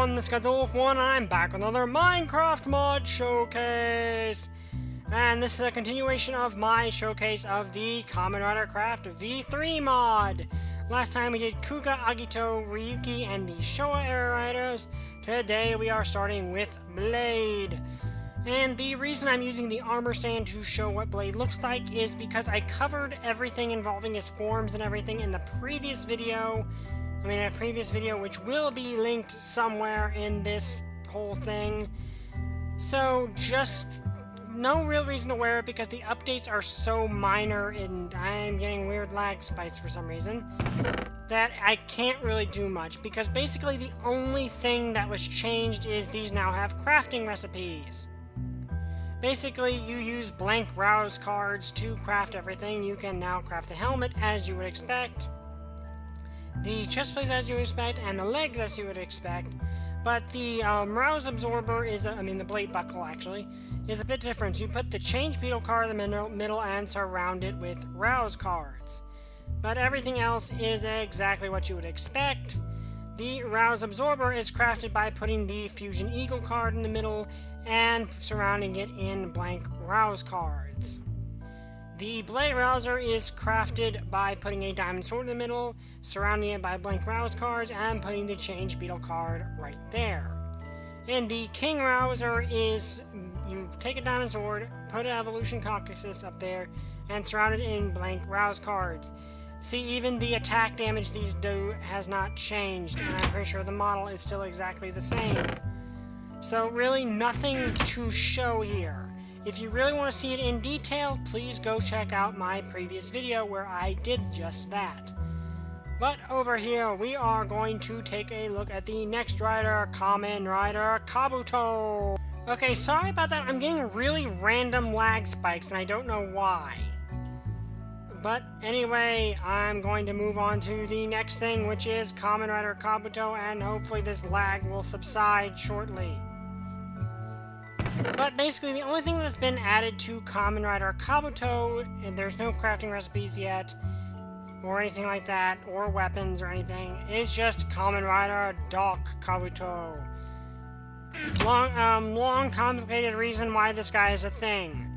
everyone, this is Wolf1, and I'm back with another Minecraft mod showcase! And this is a continuation of my showcase of the Kamen Rider Craft V3 mod. Last time we did Kuga, Agito, Ryuki, and the Showa era riders. Today we are starting with Blade. And the reason I'm using the armor stand to show what Blade looks like is because I covered everything involving his forms and everything in the previous video. A previous video, which will be linked somewhere in this whole thing. So, just no real reason to wear it because the updates are so minor and I'm getting weird lag spikes for some reason that I can't really do much because basically the only thing that was changed is these now have crafting recipes. Basically, you use blank rouse cards to craft everything. You can now craft the helmet as you would expect, the chest plates as you would expect, and the legs as you would expect. But the rouse absorber is, the blade buckle actually, is a bit different. You put the change beetle card in the middle and surround it with rouse cards. But everything else is exactly what you would expect. The rouse absorber is crafted by putting the fusion eagle card in the middle and surrounding it in blank rouse cards. The blade rouser is crafted by putting a diamond sword in the middle, surrounding it by blank rouse cards, and putting the change beetle card right there. And the king rouser is, you take a diamond sword, put an evolution caucasus up there, and surround it in blank rouse cards. See, even the attack damage these do has not changed, and I'm pretty sure the model is still exactly the same. So really nothing to show here. If you really want to see it in detail, please go check out my previous video where I did just that. But over here, we are going to take a look at the next rider, Kamen Rider Kabuto. Okay, sorry about that. I'm getting really random lag spikes, and I don't know why. But anyway, I'm going to move on to the next thing, which is Kamen Rider Kabuto, and hopefully this lag will subside shortly. But basically, the only thing that's been added to Kamen Rider Kabuto, and there's no crafting recipes yet, or anything like that, or weapons or anything, is just Kamen Rider Doc Kabuto. Long complicated reason why this guy is a thing.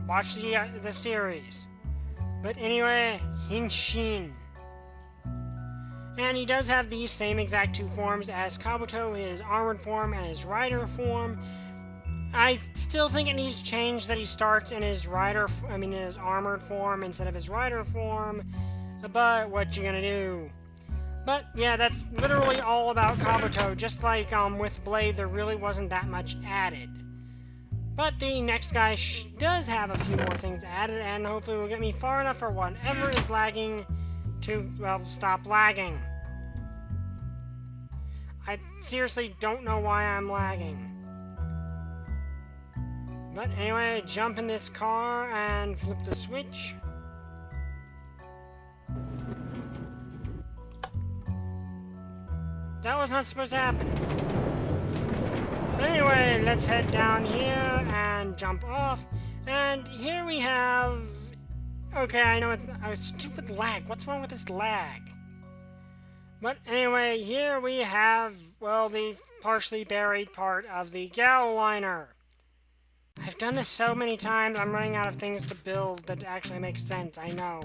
Watch the series. But anyway, Hinshin. And he does have these same exact two forms as Kabuto, his armored form and his rider form. I still think it needs to change that he starts in his his armored form instead of his rider form. But what you gonna do? But yeah, that's literally all about Kabuto. Just like with Blade, there really wasn't that much added. But the next guy does have a few more things added, and hopefully will get me far enough for whatever is lagging to, well, stop lagging. I seriously don't know why I'm lagging. But anyway, jump in this car and flip the switch. That was not supposed to happen. Anyway, let's head down here and jump off. And here we have... Okay, I know it's a stupid lag. What's wrong with this lag? But anyway, here we have, well, the partially buried part of the gal liner. I've done this so many times, I'm running out of things to build that actually make sense, I know.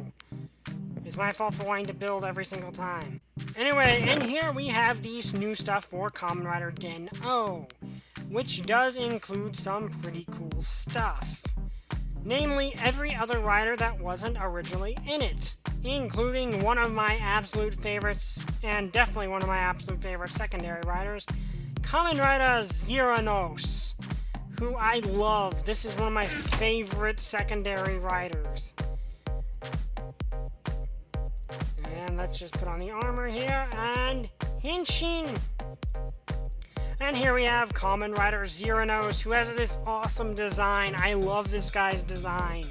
It's my fault for wanting to build every single time. Anyway, and here we have these new stuff for Kamen Rider Den-O, which does include some pretty cool stuff. Namely, every other rider that wasn't originally in it, including one of my absolute favorites, and definitely one of my absolute favorite secondary riders, Kamen Rider Zeronos, who I love. This is one of my favorite secondary riders. And let's just put on the armor here, and Hinshin! And here we have Kamen Rider Zeronos, who has this awesome design. I love this guy's design.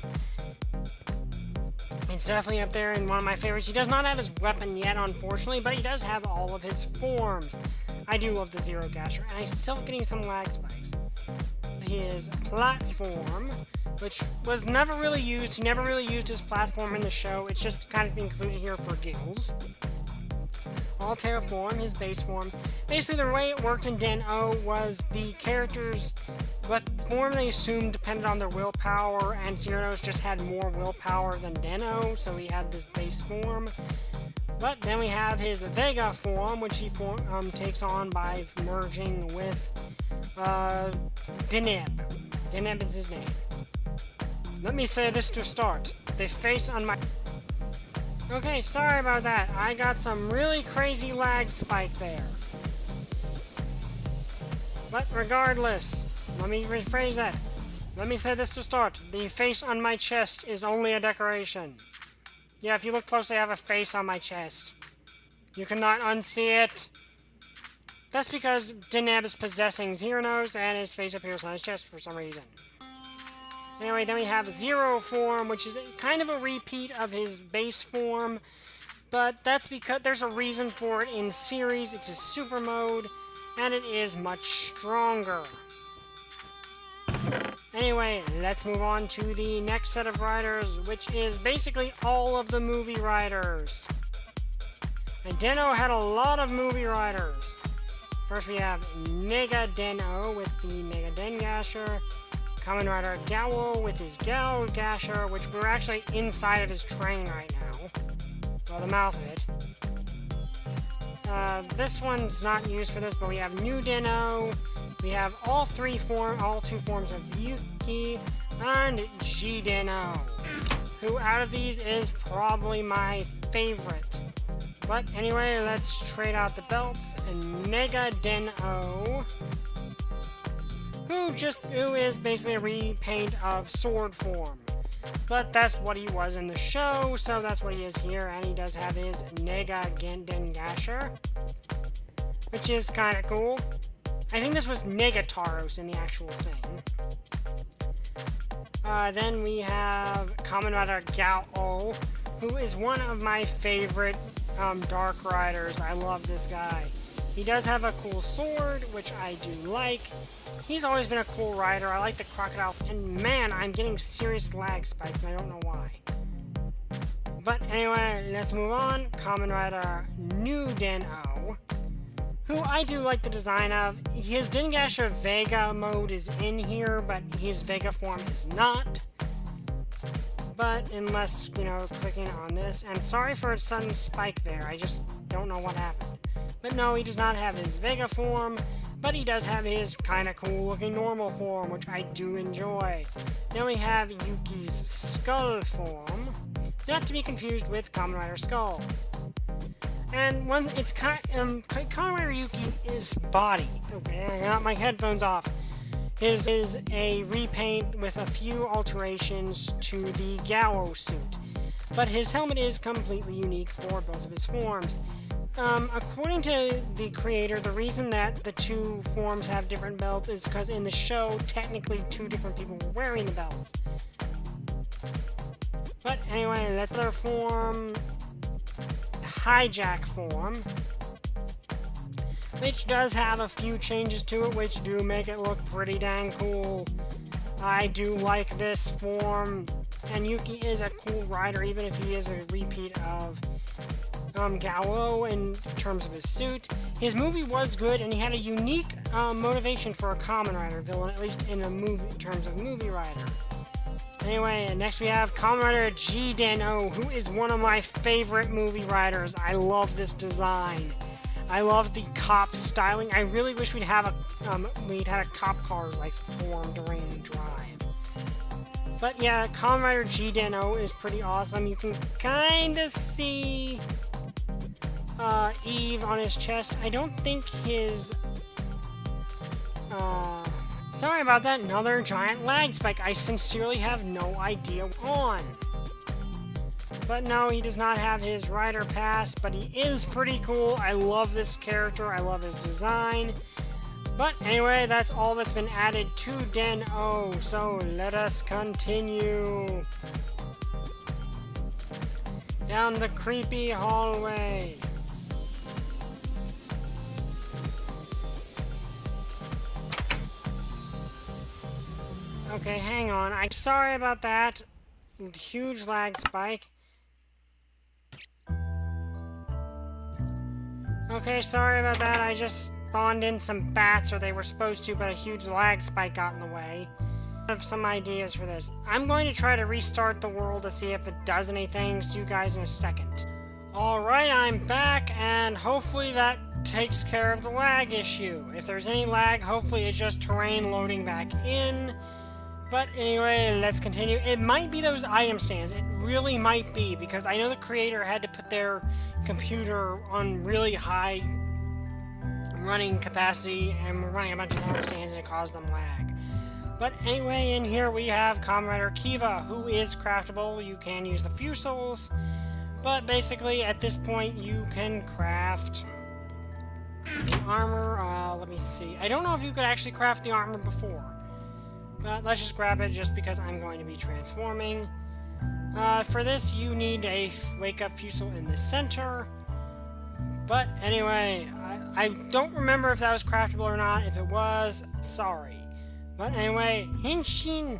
It's definitely up there in one of my favorites. He does not have his weapon yet, unfortunately, but he does have all of his forms. I do love the Zero Gasher, and I'm still getting some lag spikes. His platform, which was never really used. He never really used his platform in the show. It's just kind of included here for giggles. Altair form, his base form. Basically, the way it worked in Den-O was the characters, what form they assumed depended on their willpower, and Cyrano's just had more willpower than Den-O, so he had this base form. But then we have his Vega form, which he takes on by merging with Deneb. Deneb is his name. Let me say this to start. The face on my... Okay, sorry about that. I got some really crazy lag spike there. But regardless, let me rephrase that. Let me say this to start. The face on my chest is only a decoration. Yeah, if you look closely, I have a face on my chest. You cannot unsee it. That's because Deneb is possessing Cyrano's, and his face appears on his chest for some reason. Anyway, then we have Zero form, which is kind of a repeat of his base form, but that's because there's a reason for it in series. It's a super mode, and it is much stronger. Anyway, let's move on to the next set of riders, which is basically all of the movie riders. And Den-O had a lot of movie riders. First we have Mega Den-O with the Mega Den-Gasher, Kamen Rider Gao with his Gao Gasher, which we're actually inside of his train right now. Well, the mouth of it. This one's not used for this, but we have New Den-O. We have all two forms of Yuki and G Den-O, who out of these is probably my favorite. But anyway, let's trade out the belts. And Mega Den-O, who is basically a repaint of sword form. But that's what he was in the show, so that's what he is here, and he does have his Nega Den Gasher, which is kind of cool. I think this was Negataros in the actual thing. Then we have Kamen Rider Gao, who is one of my favorite Dark Riders. I love this guy. He does have a cool sword, which I do like. He's always been a cool rider. I like the crocodile, and man, I'm getting serious lag spikes, and I don't know why. But anyway, let's move on. Kamen Rider New Den-O, who I do like the design of. His Dengasher Vega mode is in here, but his Vega form is not. But unless, clicking on this, and sorry for a sudden spike there, I just don't know what happened. But no, he does not have his Vega form, but he does have his kind of cool looking normal form, which I do enjoy. Then we have Yuki's Skull form, not to be confused with Kamen Rider Skull. And Kamen Rider Yuki is body. Okay, I got my headphones off. His is a repaint with a few alterations to the Gao suit. But his helmet is completely unique for both of his forms. According to the creator, the reason that the two forms have different belts is because in the show, technically two different people were wearing the belts. But anyway, that's their form. Hijack form, which does have a few changes to it, which do make it look pretty dang cool. I do like this form, and Yuki is a cool rider, even if he is a repeat of Gao in terms of his suit. His movie was good, and he had a unique motivation for a Kamen Rider villain, at least in terms of movie rider. Anyway, next we have Kamen Rider G Den-O, who is one of my favorite movie riders. I love this design. I love the cop styling. I really wish we'd had a cop car like form during Drive. But yeah, Kamen Rider G Den-O is pretty awesome. You can kind of see Eve on his chest. I don't think his sorry about that, another giant lag spike. I sincerely have no idea what's on. But no, he does not have his rider pass, but he is pretty cool. I love this character. I love his design. But anyway, that's all that's been added to Den-O, so let us continue down the creepy hallway. Okay, hang on. I'm sorry about that. Huge lag spike. Okay, sorry about that. I just spawned in some bats, or they were supposed to, but a huge lag spike got in the way. I have some ideas for this. I'm going to try to restart the world to see if it does anything. See you guys in a second. Alright, I'm back, and hopefully that takes care of the lag issue. If there's any lag, hopefully it's just terrain loading back in. But anyway, let's continue. It might be those item stands. It really might be, because I know the creator had to put their computer on really high running capacity, and we're running a bunch of item stands, and it caused them lag. But anyway, in here we have Kamen Rider Kiva, who is craftable. You can use the fusils, but basically at this point you can craft the armor. Let me see. I don't know if you could actually craft the armor before. But let's just grab it just because I'm going to be transforming. For this, you need a wake-up fusil in the center. But anyway, I don't remember if that was craftable or not. If it was, sorry. But anyway, Henshin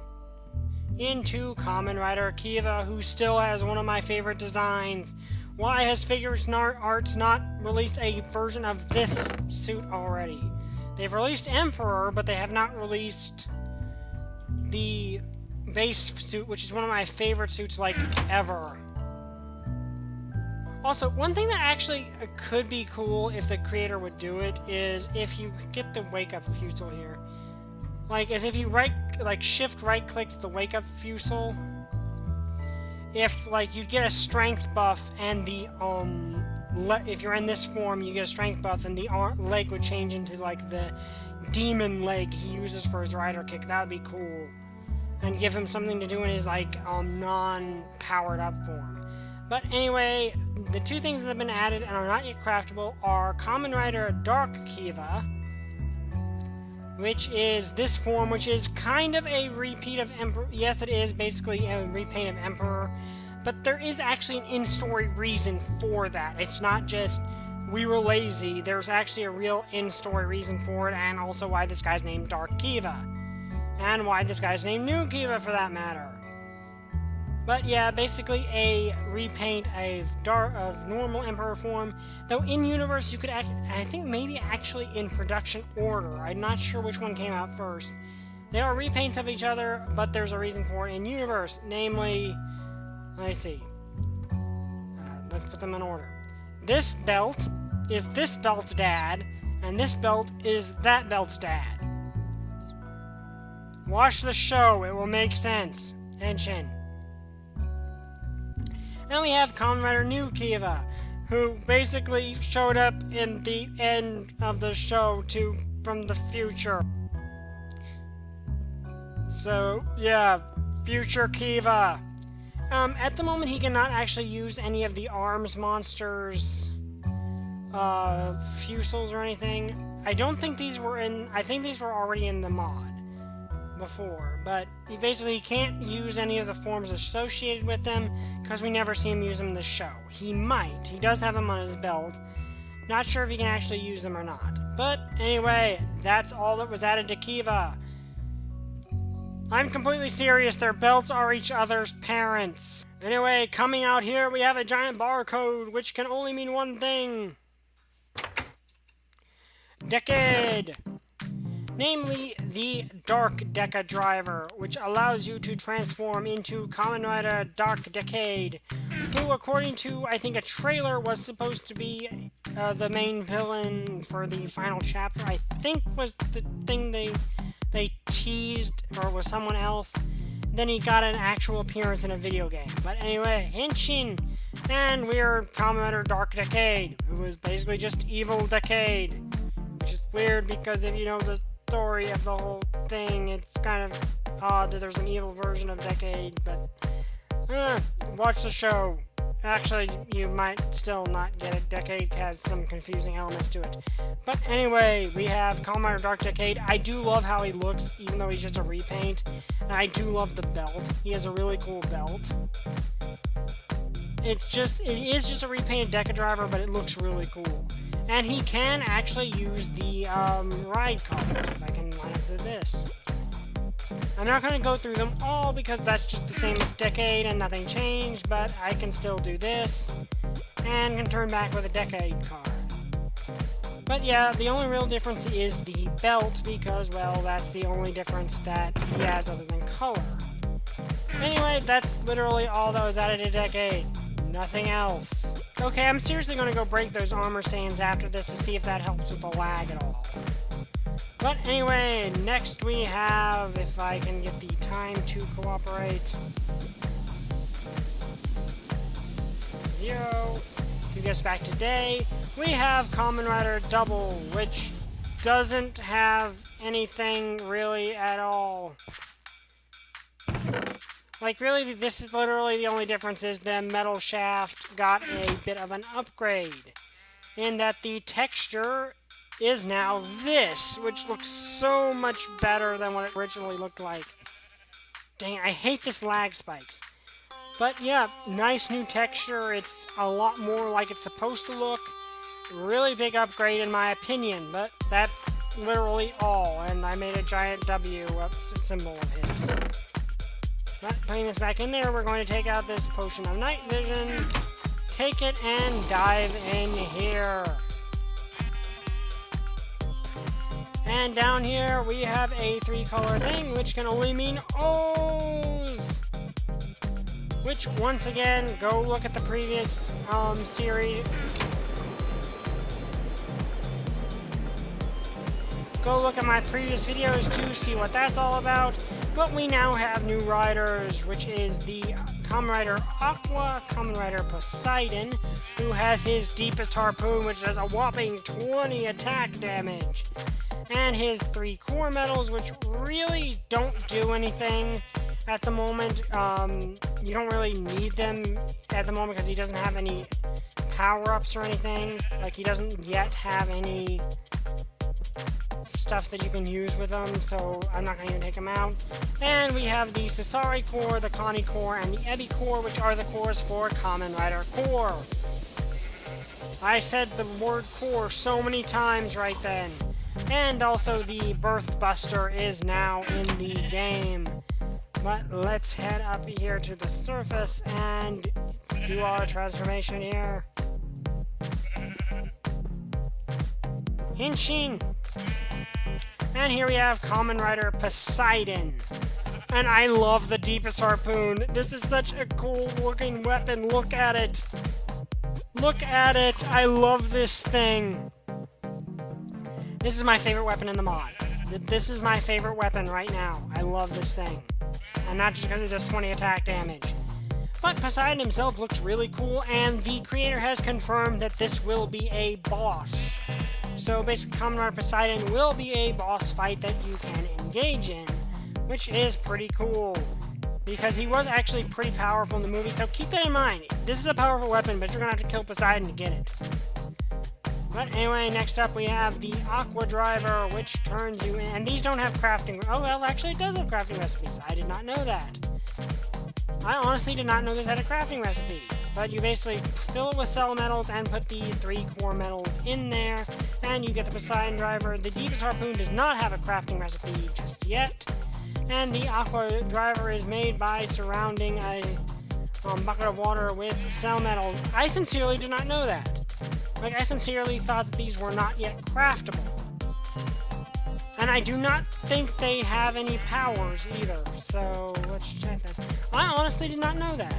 into Kamen Rider Kiva, who still has one of my favorite designs. Why has Figures Arts not released a version of this suit already? They've released Emperor, but they have not released the base suit, which is one of my favorite suits, like, ever. Also, one thing that actually could be cool if the creator would do it is if you get the wake-up fusil here. Like, as if you shift right-clicked the wake-up fusil, if, like, you get a strength buff and the, if you're in this form, you get a strength buff and the leg would change into, like, the demon leg he uses for his rider kick. That would be cool. And give him something to do in his, like, non-powered up form. But anyway, the two things that have been added and are not yet craftable are Kamen Rider Dark Kiva, which is this form, which is kind of a repeat of Emperor. Yes, it is basically a repaint of Emperor, but there is actually an in-story reason for that. It's not just, we were lazy. There's actually a real in-story reason for it, and also why this guy's named Dark Kiva. And why this guy's named New Kiva, for that matter. But yeah, basically a repaint of normal Emperor form. Though in universe you could I think maybe actually in production order. I'm not sure which one came out first. They are repaints of each other, but there's a reason for it in universe. Namely, let me see. Let's put them in order. This belt is this belt's dad, and this belt is that belt's dad. Watch the show, it will make sense. Henshin. And we have Kamen Rider New Kiva, who basically showed up in the end of the show from the future. So, yeah, future Kiva. At the moment, he cannot actually use any of the arms monsters, fusils or anything. I don't think these were I think these were already in the mod before, but he basically can't use any of the forms associated with them because we never see him use them in the show. He might. He does have them on his belt. Not sure if he can actually use them or not. But anyway, that's all that was added to Kiva. I'm completely serious. Their belts are each other's parents. Anyway, coming out here, we have a giant barcode, which can only mean one thing. Decade. Namely, the Dark Deca Driver, which allows you to transform into Kamen Rider Dark Decade, who, according to, I think, a trailer, was supposed to be the main villain for the final chapter. I think was the thing they teased, or was someone else. Then he got an actual appearance in a video game. But anyway, Henshin, and we're Kamen Rider Dark Decade, who is basically just Evil Decade, which is weird because if you know the story of the whole thing, it's kind of odd that there's an evil version of Decade, but watch the show. Actually, you might still not get it. Decade has some confusing elements to it. But anyway, we have Kamen Rider Dark Decade. I do love how he looks, even though he's just a repaint. And I do love the belt. He has a really cool belt. It is just a repainted Deca Driver, but it looks really cool. And he can actually use the ride cards. I can line up to this. I'm not going to go through them all because that's just the same as Decade and nothing changed, but I can still do this and can turn back with a Decade card. But yeah, the only real difference is the belt, because, well, that's the only difference that he has other than color. Anyway, that's literally all that was added to Decade. Nothing else. Okay, I'm seriously going to go break those armor stands after this to see if that helps with the lag at all. But anyway, next we have, if I can get the time to cooperate, 0. To get us back today, we have Kamen Rider Double, which doesn't have anything really at all. Like, really, this is literally the only difference is the metal shaft got a bit of an upgrade. In that the texture is now this, which looks so much better than what it originally looked like. Dang, I hate this lag spikes. But yeah, nice new texture. It's a lot more like it's supposed to look. Really big upgrade in my opinion, but that's literally all. And I made a giant W symbol of his. But putting this back in there, we're going to take out this potion of night vision, take it, and dive in here. And down here, we have a 3-color thing, which can only mean O's. Which, once again, go look at the previous series. Go look at my previous videos to see what that's all about. But we now have new riders, which is the Kamen Rider Aqua, Kamen Rider Poseidon, who has his deepest harpoon, which does a whopping 20 attack damage. And his 3 core medals, which really don't do anything at the moment. You don't really need them at the moment because he doesn't have any power-ups or anything. Like, he doesn't yet have any stuff that you can use with them, so I'm not going to even take them out. And we have the Sasari Core, the Connie Core, and the Ebi Core, which are the cores for Kamen Rider Core. I said the word core so many times right then. And also the Birth Buster is now in the game. But let's head up here to the surface and do our transformation here. Hinshin! And here we have Kamen Rider Poseidon. And I love the deepest harpoon. This is such a cool looking weapon. Look at it. Look at it. I love this thing. This is my favorite weapon in the mod. This is my favorite weapon right now. I love this thing. And not just because it does 20 attack damage. But Poseidon himself looks really cool, and the creator has confirmed that this will be a boss. So basically, Kamen Rider Poseidon will be a boss fight that you can engage in, which is pretty cool. Because he was actually pretty powerful in the movie, so keep that in mind. This is a powerful weapon, but you're going to have to kill Poseidon to get it. But anyway, next up we have the Aqua Driver, which turns you in. And these don't have crafting. Oh, well, actually it does have crafting recipes. I did not know that. I honestly did not know this had a crafting recipe. But you basically fill it with cell metals and put the 3 core metals in there. And you get the Poseidon Driver. The deepest harpoon does not have a crafting recipe just yet. And the Aqua Driver is made by surrounding a bucket of water with cell metals. I sincerely did not know that. Like, I sincerely thought that these were not yet craftable. And I do not think they have any powers either, so let's check that. I honestly did not know that.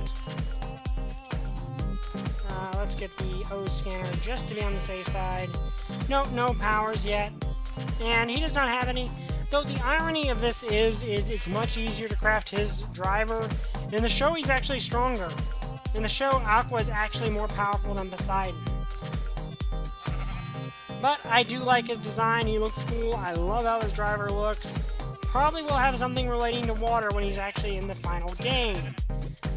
Let's get the O scanner just to be on the safe side. Nope, no powers yet. And he does not have any. Though the irony of this is it's much easier to craft his driver. In the show, he's actually stronger. In the show, Aqua is actually more powerful than Poseidon. But I do like his design. He looks cool. I love how his driver looks. Probably will have something relating to water when he's actually in the final game.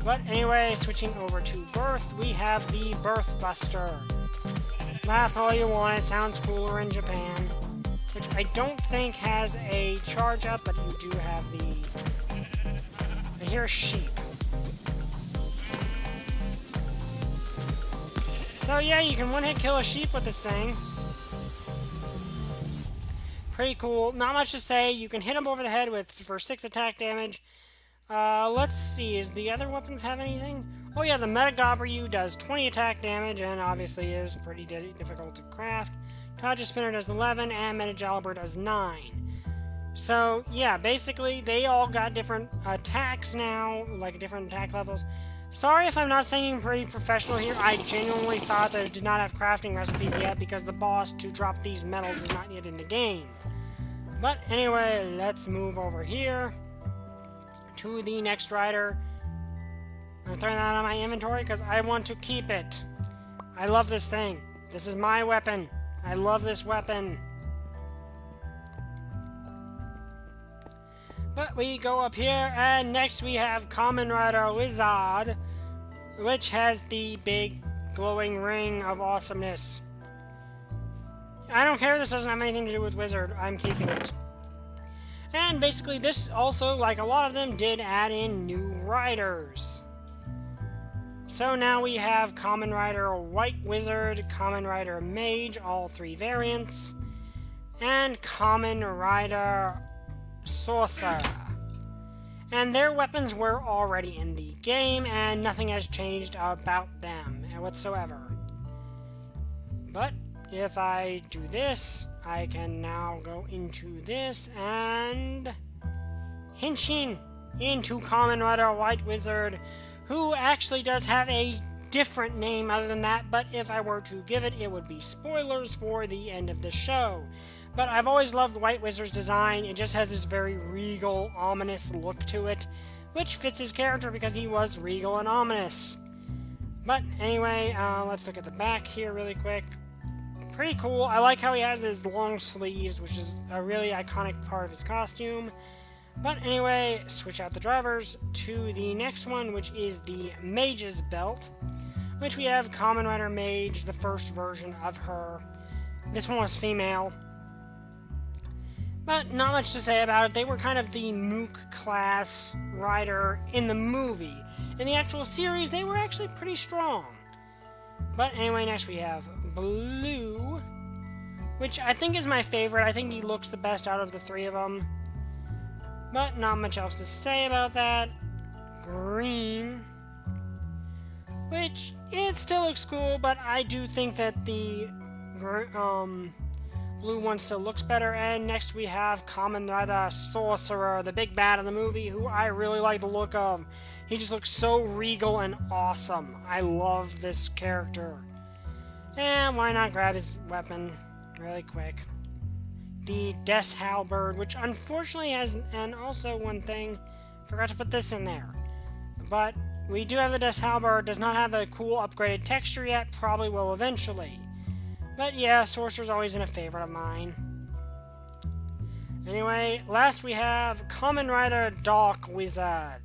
But anyway, switching over to Birth, we have the Birth Buster. Laugh all you want, it sounds cooler in Japan. Which I don't think has a charge up, but you do have the... I hear sheep. So yeah, you can one-hit kill a sheep with this thing. Pretty cool. Not much to say. You can hit him over the head for 6 attack damage. Let's see. Does the other weapons have anything? Oh yeah, the Metagabryu does 20 attack damage, and obviously is pretty difficult to craft. Taja Spinner does 11, and Metajalbur does 9. So, yeah, basically, they all got different attacks now, like different attack levels. Sorry if I'm not saying pretty professional here. I genuinely thought that it did not have crafting recipes yet because the boss to drop these medals is not yet in the game. But anyway, let's move over here to the next rider. I'm throwing that out of my inventory because I want to keep it. I love this thing. This is my weapon. I love this weapon. But we go up here, and next we have Kamen Rider Wizard, which has the big glowing ring of awesomeness. I don't care if this doesn't have anything to do with Wizard, I'm keeping it. And basically this also, like a lot of them, did add in new riders. So now we have Kamen Rider White Wizard, Kamen Rider Mage, all 3 variants, and Kamen Rider Sorcerer. And their weapons were already in the game, and nothing has changed about them whatsoever. But if I do this, I can now go into this and Henshin into Kamen Rider White Wizard, who actually does have a different name other than that, but if I were to give it, it would be spoilers for the end of the show. But I've always loved White Wizard's design. It just has this very regal, ominous look to it, which fits his character because he was regal and ominous. But anyway, let's look at the back here really quick. Pretty cool. I like how he has his long sleeves, which is a really iconic part of his costume. But anyway, switch out the drivers to the next one, which is the Mage's Belt, which we have Kamen Rider Mage, the first version of her. This one was female. But not much to say about it. They were kind of the Mook class rider in the movie. In the actual series, they were actually pretty strong. But anyway, next we have Blue, which I think is my favorite. I think he looks the best out of the 3 of them. But not much else to say about that. Green, which it still looks cool, but I do think that the blue one still looks better. And next we have Kamen Rider Sorcerer, the big bad of the movie, who I really like the look of. He just looks so regal and awesome. I love this character. And why not grab his weapon really quick? The Death Halberd, which unfortunately has, and also one thing, forgot to put this in there. But we do have the Death Halberd, does not have a cool upgraded texture yet, probably will eventually. But yeah, Sorcerer's always been a favorite of mine. Anyway, last we have Kamen Rider Dark Wizard,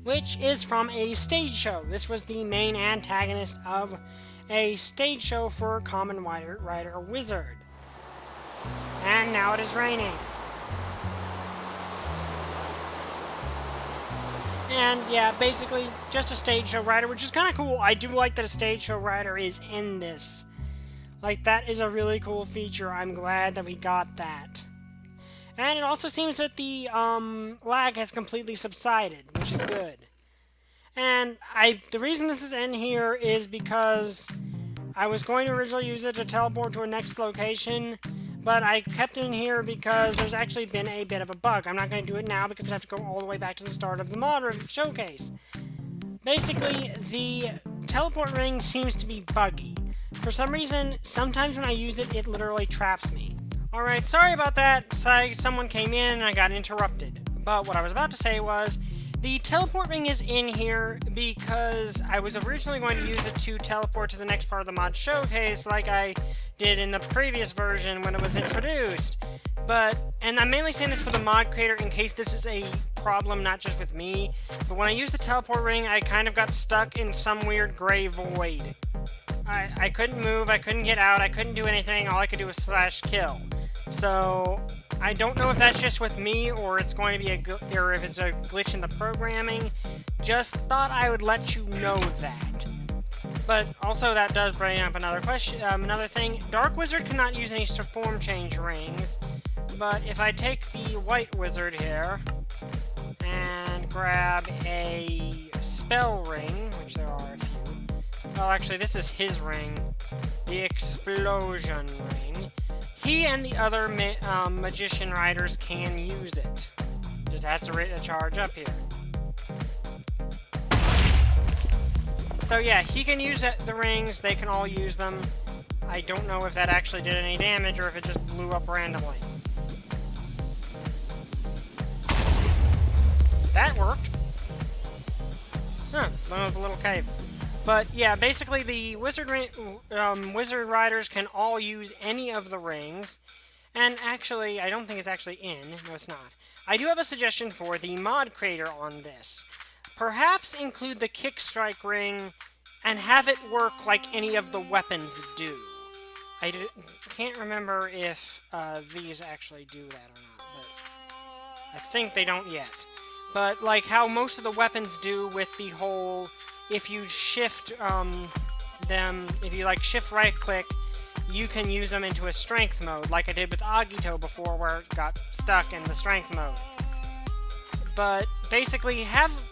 which is from a stage show. This was the main antagonist of a stage show for Kamen Rider Wizard. And now it is raining. And yeah, basically just a stage show rider, which is kind of cool. I do like that a stage show rider is in this. Like, that is a really cool feature. I'm glad that we got that. And it also seems that the lag has completely subsided, which is good. And the reason this is in here is because I was going to originally use it to teleport to a next location, but I kept it in here because there's actually been a bit of a bug. I'm not going to do it now because I'd have to go all the way back to the start of the mod showcase. Basically, the teleport ring seems to be buggy. For some reason, sometimes when I use it, it literally traps me. Alright, sorry about that. Someone came in and I got interrupted. But what I was about to say was, the teleport ring is in here because I was originally going to use it to teleport to the next part of the mod showcase like I did in the previous version when it was introduced. And I'm mainly saying this for the mod creator in case this is a problem not just with me, but when I used the teleport ring, I kind of got stuck in some weird gray void. I couldn't move, I couldn't get out, I couldn't do anything, all I could do was /kill. So I don't know if that's just with me or it's going to be or if it's a glitch in the programming. Just thought I would let you know that. But also that does bring up another question, another thing. Dark Wizard cannot use any form change rings, but if I take the White Wizard here and grab a spell ring, which there are a few. Well, actually, this is his ring. The explosion ring. He and the other magician riders can use it. Just has to charge up here. So yeah, he can use the rings, they can all use them. I don't know if that actually did any damage or if it just blew up randomly. That worked. Huh, blew up a little cave. But yeah, basically the wizard riders can all use any of the rings. And actually, I don't think it's actually in. No, it's not. I do have a suggestion for the mod creator on this. Perhaps include the kick strike ring and have it work like any of the weapons do. I can't remember if these actually do that or not, but I think they don't yet. But like how most of the weapons do with the whole, if you shift them, if you like shift right click, you can use them into a strength mode, like I did with Agito before where it got stuck in the strength mode. But basically,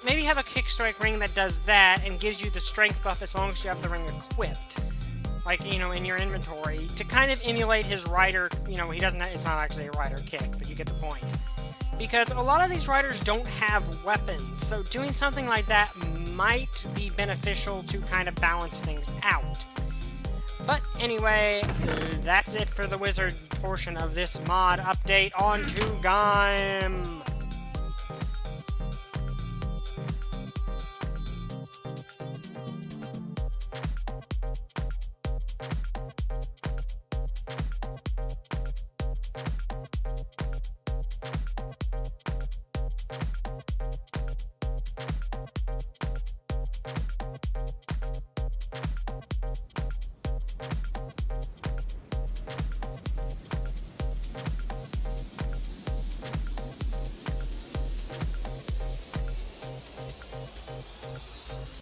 maybe have a kick strike ring that does that and gives you the strength buff as long as you have the ring equipped. Like, you know, in your inventory, to kind of emulate his rider, you know, it's not actually a rider kick, but you get the point. Because a lot of these riders don't have weapons, so doing something like that might be beneficial to kind of balance things out. But anyway, that's it for the wizard portion of this mod update. On to Gaim!